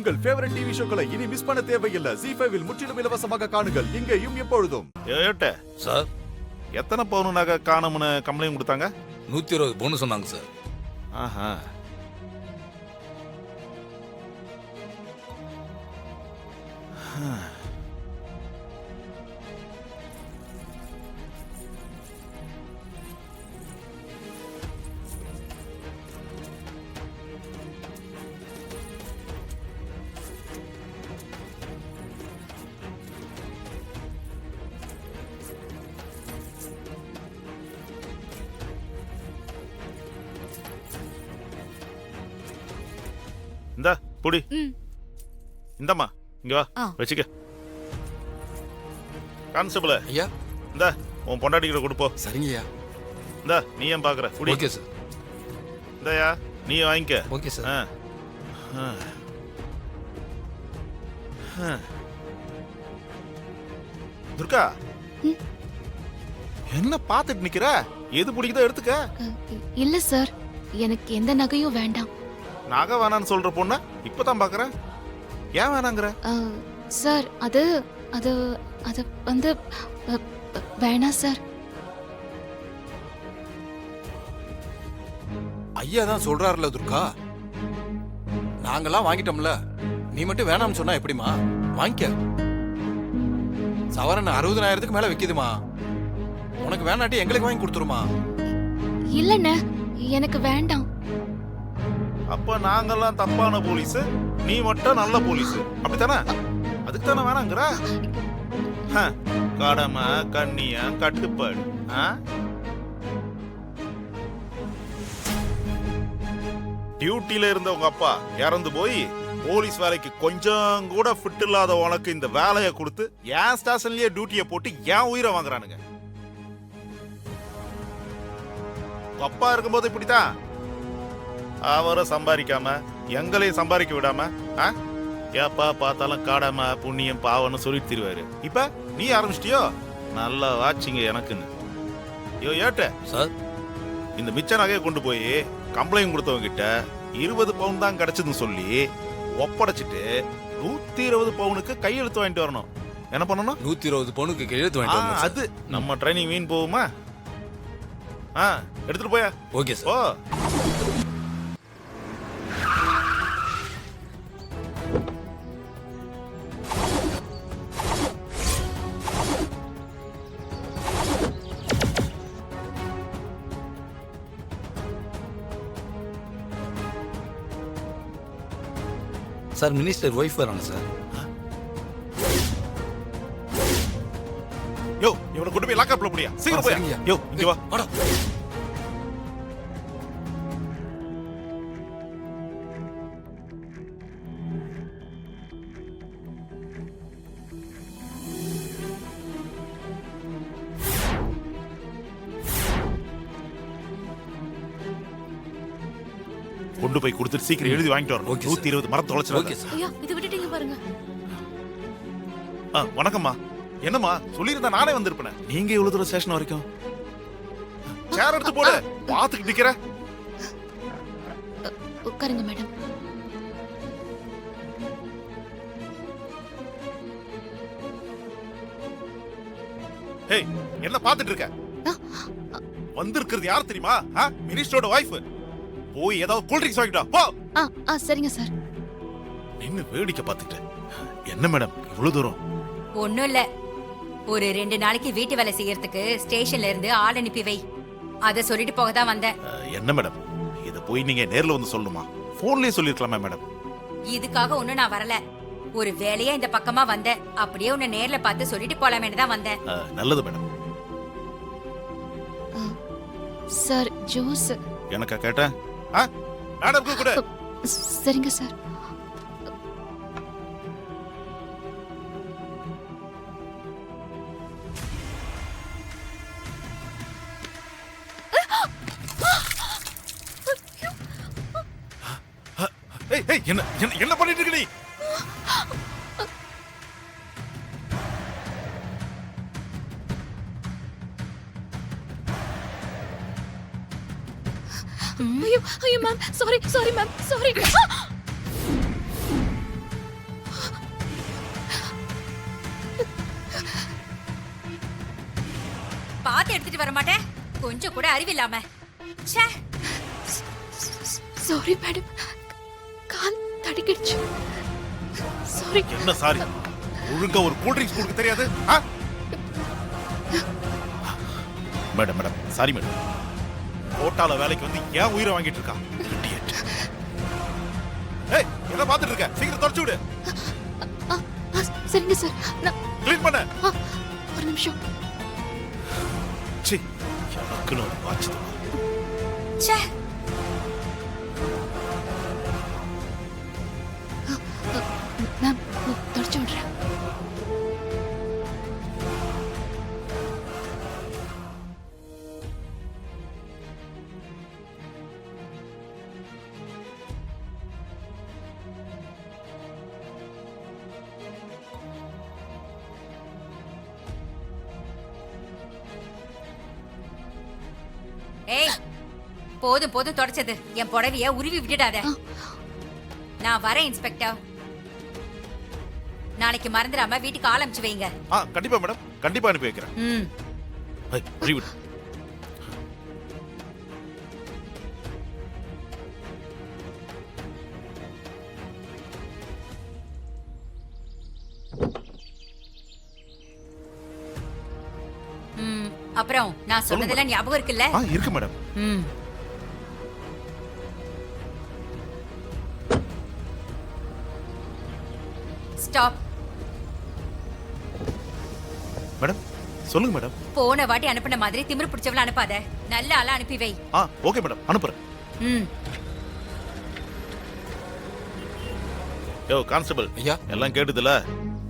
உங்கள் favourite TV ஷோக்களை இனி miss பண்ண தேவையில்லை. ZEE5 இல் முற்றிலும் இலவசமாக காணுங்கள், இங்கேயும் எப்பொழுதும். சார், எத்தனை பவுன் நகை காணும்னு கம்ப்ளைண்ட் கொடுத்தாங்க? 120 பவுன் சொன்னாங்க சார். ஆஹா. இந்தா புடி. இந்தம்மா இங்க வா, வச்சுக்க. கான்ஸ்டபிள் ஐயா, இந்தா உன் பொண்டாட்டி கிட்ட கொடுப்போ. சரிங்கய்யா. இந்தா நீ ஏன் பாக்குற? புடி. Okay sir. இந்தாயா நீ வாங்கிக்க. Okay sir. துர்கா, என்ன பாத்துட்டு நிக்கிற? எது பிடிக்குதோ எடுத்துக்க. இல்ல சார், எனக்கு எந்த நகையும் வேண்டாம். நகை வேணான்னு சொல்ற பொண்ண இப்பதான் பாக்குறேன். ஏன் வேணாங்கிற? சார் அது அது அது வந்து வேணாம் சார். ஐயா தான் சொல்றாருல துர்கா, நாங்கெல்லாம் வாங்கிட்டோம்ல, நீ மட்டும் வேணாம்னு சொன்னா எப்படிமா? வாங்கிக்க. சவரன் 60,000க்கு மேல விக்குதுமா. உனக்கு வேணாட்டி எங்களுக்கு வாங்கி கொடுத்துருமா. இல்லண்ணே, எனக்கு வேண்டாம். அப்ப நாங்கெல்லாம் தப்பான போலீஸ், நீ மட்டும் நல்ல போலீஸ், அப்படித்தானே? அதுக்கு தானே வேணாங்கிற? கடமை கண்ணியம் கட்டுப்பாடு. டியூட்டில இருந்த உங்க அப்பா இறந்து போய் போலீஸ் வேலைக்கு கொஞ்சம் கூட ஃபிட் இல்லாத உனக்கு இந்த வேலையை கொடுத்து என் ஸ்டேஷன்லயே டியூட்டியை போட்டு என் உயிரை வாங்குறானுங்க. அப்பா இருக்கும்போது இப்படித்தான் அவரை சம்பாதிக்காம எங்களையும் சம்பாதிக்க விடாம ஏப்பா பார்த்தாலும் காடாம புண்ணியம் பாவன்னு சொல்லிட்டு தருவாரு. இப்ப நீ ஆரம்பிச்சிட்டியோ? நல்லா வாட்சிங்க எனக்குன்னு. ஏட்ட சார், இந்த மிச்ச நகையை கொண்டு போய் கம்ப்ளைண்ட் கொடுத்தவங்க கிட்ட 20 பவுன் தான் கிடைச்சதுன்னு சொல்லி ஒப்படைச்சிட்டு 120 பவுனுக்கு கையெழுத்து வாங்கிட்டு வரணும். என்ன பண்ணணும்? 120 பவுனுக்கு கையெழுத்து வாங்கிட்டு வரணும். அது நம்ம ட்ரைனிங் வீண் போகுமா? எடுத்துட்டு போயா. Okay sir. ஓ சார், மினிஸ்டர் ஒய்ஃப் வராங்க சார். யோ, இவனை கொண்டு போய் லாக்அப்ல போடியா. சீக்கிரம் போய். யோ, இங்க வா. வாடா. கொண்டு போய் கொடுத்துட்டு சீக்கிரம் எழுதி வாங்கிட்டு வரணும். 120 மரம் தொலைச்சிடாத. ஐயா, இது விட்டுட்டீங்க பாருங்க. வணக்கம்மா. என்னம்மா சொல்லியிருந்தா நானே வந்திருப்பேன். நீங்க இவ்வளவு தூரம் ஸ்டேஷன் வரைக்கும் சேர் எடுத்து போடு. பாத்துக்கிட்டு நிக்கிற. உட்காருங்க மேடம். ஹேய், என்ன பாத்துட்டு இருக்க? வந்திருக்கிறது யார் தெரியுமா? மினிஸ்டரோட வைஃப். போய் ஏதாவது கூல் ட்ரிங்க்ஸ் வாங்கிட்டா போ. சரிங்க சார். நின்னு வேடிக்கை பார்த்துட்டு. என்ன மேடம் இவ்வளவு தூரம்? ஒண்ணும் இல்ல, ஒரு 2 நாளைக்கு வீட்டு வேலை செய்யறதுக்கு ஸ்டேஷன்ல இருந்து ஆள் அனுப்பி வை, அத சொல்லிட்டு போக தான் வந்தேன். என்ன மேடம், இத போய் நீங்க நேர்ல வந்து சொல்லணுமா? போன்லயே சொல்லிருக்கலாமா மேடம்? இதுக்காக ஒண்ணும் நான் வரல, ஒரு வேலையா இந்த பக்கமா வந்தேன். அப்படியே உன்னை நேர்ல பார்த்து சொல்லிட்டு போலாமேன்னு தான் வந்தேன். நல்லது மேடம். Sir, juice. எனக்கா கேட்டேன்? மேடம் கூட. சரிங்க சார். என்ன பண்ணிட்டு இருக்க நீ? ஐயோ, ஐயோ மேம், சாரி மேம், சாரி. வர மாட்டேன்? கொஞ்சம் கூட அறிவில்லாம. ச்சே. சாரி மேடம், கால் தடுக்கிடுச்சு. சாரி. என்ன சாரி? ஒழுங்கா ஒரு கூல் ட்ரிங்க்ஸ் கொடுக்க தெரியாது? ஆ? Madam madam sorry madam. கோட்டால வேலைக்கு வந்து ஏன் உயிரை வாங்கிட்டு இருக்கா? Idiot. ஏய், என்ன பார்த்துட்டு இருக்க? சீக்கிரம் தொடச்சு விடு. சரிங்க சார், நான் க்ளீன் பண்ண. ஒரு நிமிஷம். சீ, எனக்குன்னு ஒரு வாட்ச். ச்சே. மேம், தொடச்சு விடுறேன். ஏய், போதும் போதும் தொடச்சது. என் புடவைய உருவி விட்டுடாத. நான் வரேன் இன்ஸ்பெக்டர். நாளைக்கு மறந்துடாம வீட்டுக்கு ஆள் அனுப்பிச்சு வைங்க. கண்டிப்பா மேடம், கண்டிப்பா அனுப்பி வைக்கிறேன். ம். ஐய், அறிவு. ம். அப்புறம் நான் சொன்னதெல்லாம் ஞாபகம் இருக்குல்ல? இருக்கு மேடம். ம். ஸ்டாப். மேடம் சொல்லுங்க மேடம். போன வாட்டி அனுப்பின மாதிரி திமிரு பிடிச்சவள அனுப்பாத. நல்ல ஆளா அனுப்பி வை. ஓகே மேடம், அனுப்புறேன். ம். யோ கான்ஸ்டபிள், ஐயா. எல்லாம் கேட்டுதுல?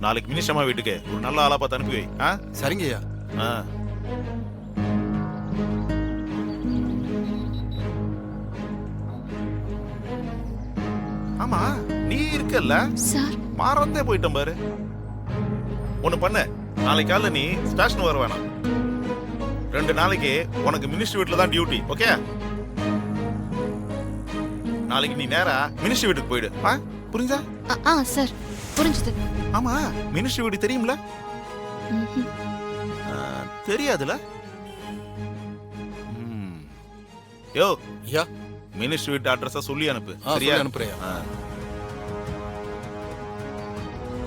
நாளைக்கு மினிஷமா வீட்டுக்கு ஒரு நல்ல ஆளா பார்த்து அனுப்பி வை. சரிங்க ஐயா. ஆமா, நீ இருக்கல்ல? சார், மறந்தே போயிட்டேன் பாரு. ஒண்ணு பண்ண, நாளைக்கு காலைல நீ ஸ்டேஷன் வர வேணாம். 2 நாளைக்கு உனக்கு மினிஸ்டர் வீட்ல தான் டியூட்டி. ஓகே? நாளைக்கு நீ நேரா மினிஸ்டர் வீட்டுக்கு போயிடு. புரிஞ்சா? சார், புரிஞ்சுது. ஆமா, மினிஸ்டர் வீடு தெரியும்ல? தெரியாதுல? யோ ஐயா, மினிஸ்டர் வீட்டு அட்ரஸா சொல்லி அனுப்பு. சரியா அனுப்புறேன்.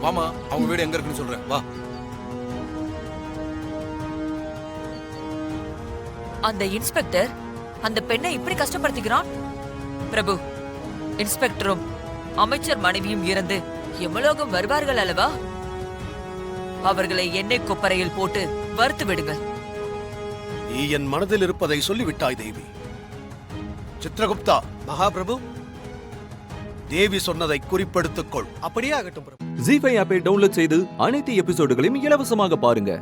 வாமா, அவங்க வீடு எங்க இருக்குன்னு சொல்றேன். வா. அந்த இன்ஸ்பெக்டர் அந்த பெண்ணை இப்படி கஷ்டப்படுத்திக்கிறான். பிரபு, இன்ஸ்பெக்டரும் அமைச்சர் மனைவியும் இறந்து எமலோகம் வருவார்கள் அல்லவா? அவர்களை எண்ணெய் கொப்பரையில் போட்டு வறுத்து விடுங்கள். நீ என் மனதில் இருப்பதை சொல்லிவிட்டாய் தேவி. சித்ரகுப்தா, மகாபிரபு, தேவி சொன்னதை குறிப்பெடுத்துக்கொள். அப்படியே ஆகட்டும் பிரபு. ஜீ5 ஆப்பை டவுன்லோட் செய்து அனைத்து எபிசோடுகளையும் இலவசமாக பாருங்க.